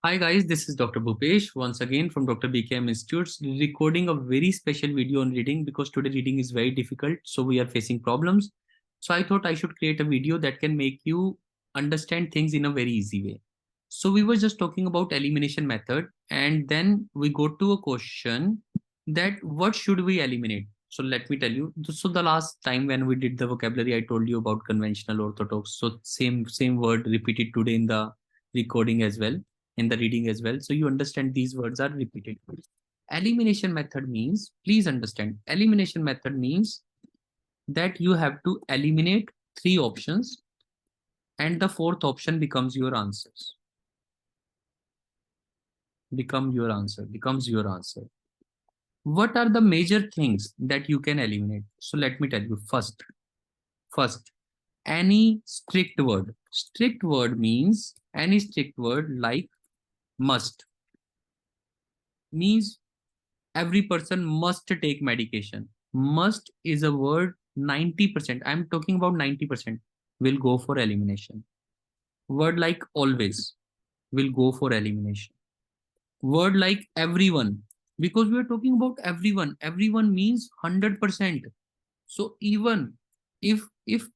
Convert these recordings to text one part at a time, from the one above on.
Hi guys, this is Dr. Bhupesh once again from Dr. BKM Institutes, recording a very special video on reading because today reading is very difficult, so we are facing problems. So I thought I should create a video that can make you understand things in a very easy way. So we were just talking about elimination method, and then we go to a question that what should we eliminate? So let me tell you. So the last time when we did the vocabulary, I told you about conventional orthodox. So same word repeated today in the recording as well, in the reading as well. So you understand these words are repeated. Elimination method means, please understand, elimination method means that you have to eliminate three options and the fourth option becomes your answers. Becomes your answer. What are the major things that you can eliminate? So let me tell you first, any strict word. Strict word means any strict word like must, means every person must take medication. Must is a word 90%. I'm talking about 90% will go for elimination. Word like always will go for elimination. Word like everyone, because we are talking about everyone. Everyone means 100%. So even if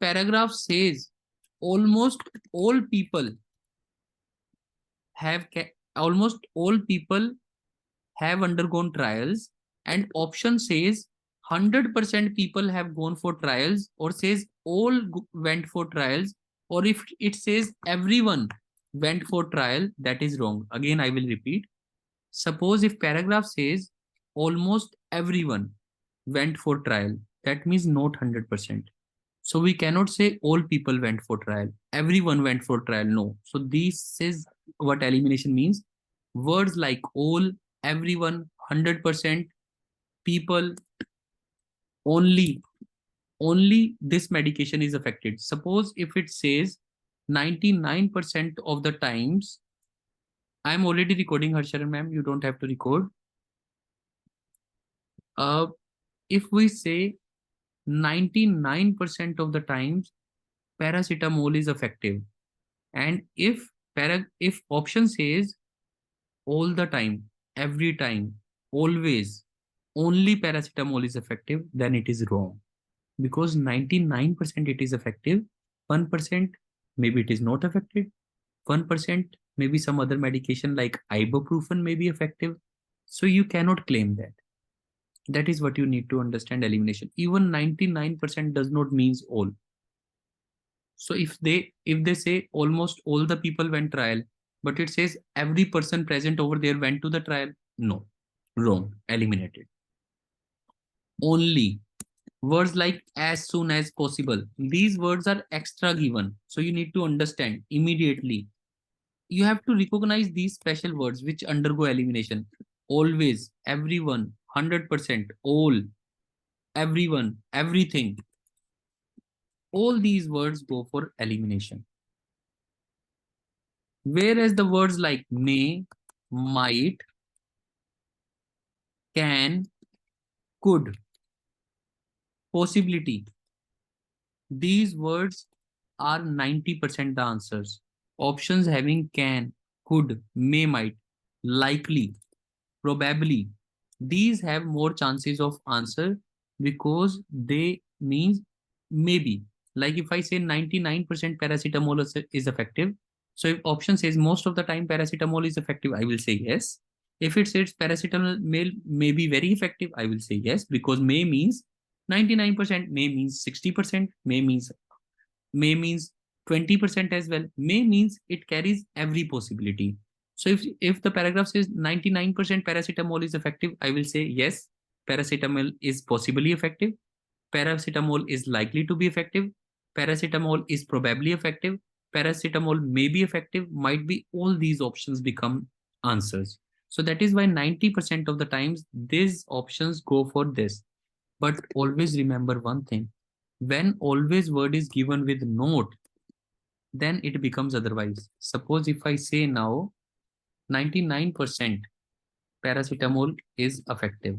paragraph says almost all people have almost all people have undergone trials, and option says 100% people have gone for trials, or says all went for trials, or if it says everyone went for trial, that is wrong. Again I will repeat. Suppose if paragraph says almost everyone went for trial, that means not 100%. So we cannot say all people went for trial, everyone went for trial. No. So this is what elimination means. Words like all, everyone, 100%, people, only, only this medication is affected. Suppose if it says 99% of the times, I'm already recording, Harsharan ma'am, you don't have to record. Uh, if we say 99% of the times paracetamol is effective, and if option says all the time, every time, always, only paracetamol is effective, then it is wrong. Because 99% it is effective, 1% maybe it is not effective, 1% maybe some other medication like ibuprofen may be effective. So you cannot claim that. That is what you need to understand elimination. Even 99% does not means all. So if they say almost all the people went trial, but it says every person present over there went to the trial, no, wrong, eliminated. Only, words like as soon as possible, these words are extra given, so you need to understand immediately. You have to recognize these special words which undergo elimination. Always, everyone, 100%, all, everyone, everything, all these words go for elimination. Whereas the words like may, might, can, could, possibility, these words are 90% the answers. Options having can, could, may, might, likely, probably, these have more chances of answer because they means maybe. Like if I say 99% paracetamol is effective, so if option says most of the time paracetamol is effective, I will say yes. If it says paracetamol may be very effective, I will say yes, because may means 99%, may means 60%, may means 20% as well. May means it carries every possibility. So if the paragraph says 99% paracetamol is effective, I will say yes, paracetamol is possibly effective. Paracetamol is likely to be effective. Paracetamol is probably effective. Paracetamol may be effective, might be, all these options become answers. So that is why 90% of the times these options go for this. But always remember one thing, when always word is given with note, then it becomes otherwise. Suppose if I say now 99% paracetamol is effective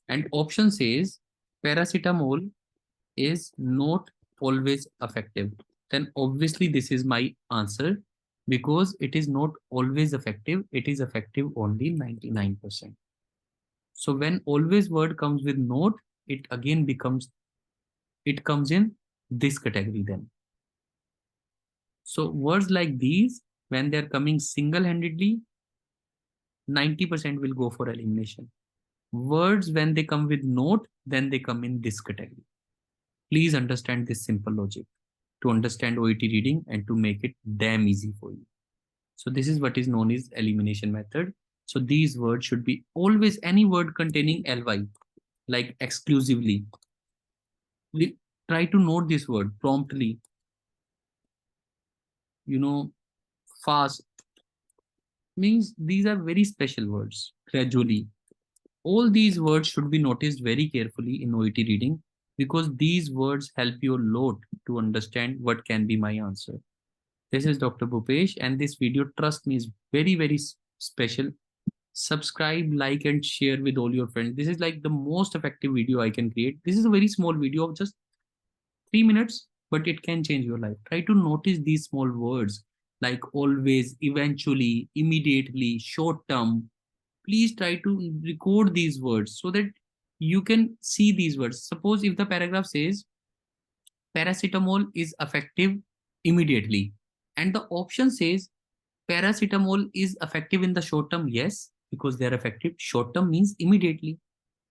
and option says paracetamol is not always effective, then obviously this is my answer. because it is not always effective. It is effective only 99%. So when always word comes with not, it again becomes, it comes in this category then. So words like these, when they're coming single-handedly, 90% will go for elimination. Words, when they come with note, then they come in this category. Please understand this simple logic to understand OET reading and to make it damn easy for you. So this is what is known as elimination method. So these words should be always any word containing ly, like exclusively. Try to note this word promptly, you know, fast, means these are very special words. Gradually, all these words should be noticed very carefully in OET reading, because these words help you a lot to understand what can be my answer. This is Dr. Bhupesh, and this video, trust me, is very, very special. Subscribe, like, and share with all your friends. This is like the most effective video I can create. This is a very small video of just 3 minutes, but it can change your life. Try to notice these small words like always, eventually, immediately, short term. Please try to record these words so that you can see these words. Suppose if the paragraph says paracetamol is effective immediately, and the option says paracetamol is effective in the short term, yes, because they are effective. Short term means immediately.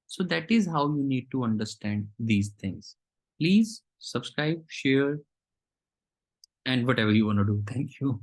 So that is how you need to understand these things. Please subscribe, share, and whatever you want to do. Thank you.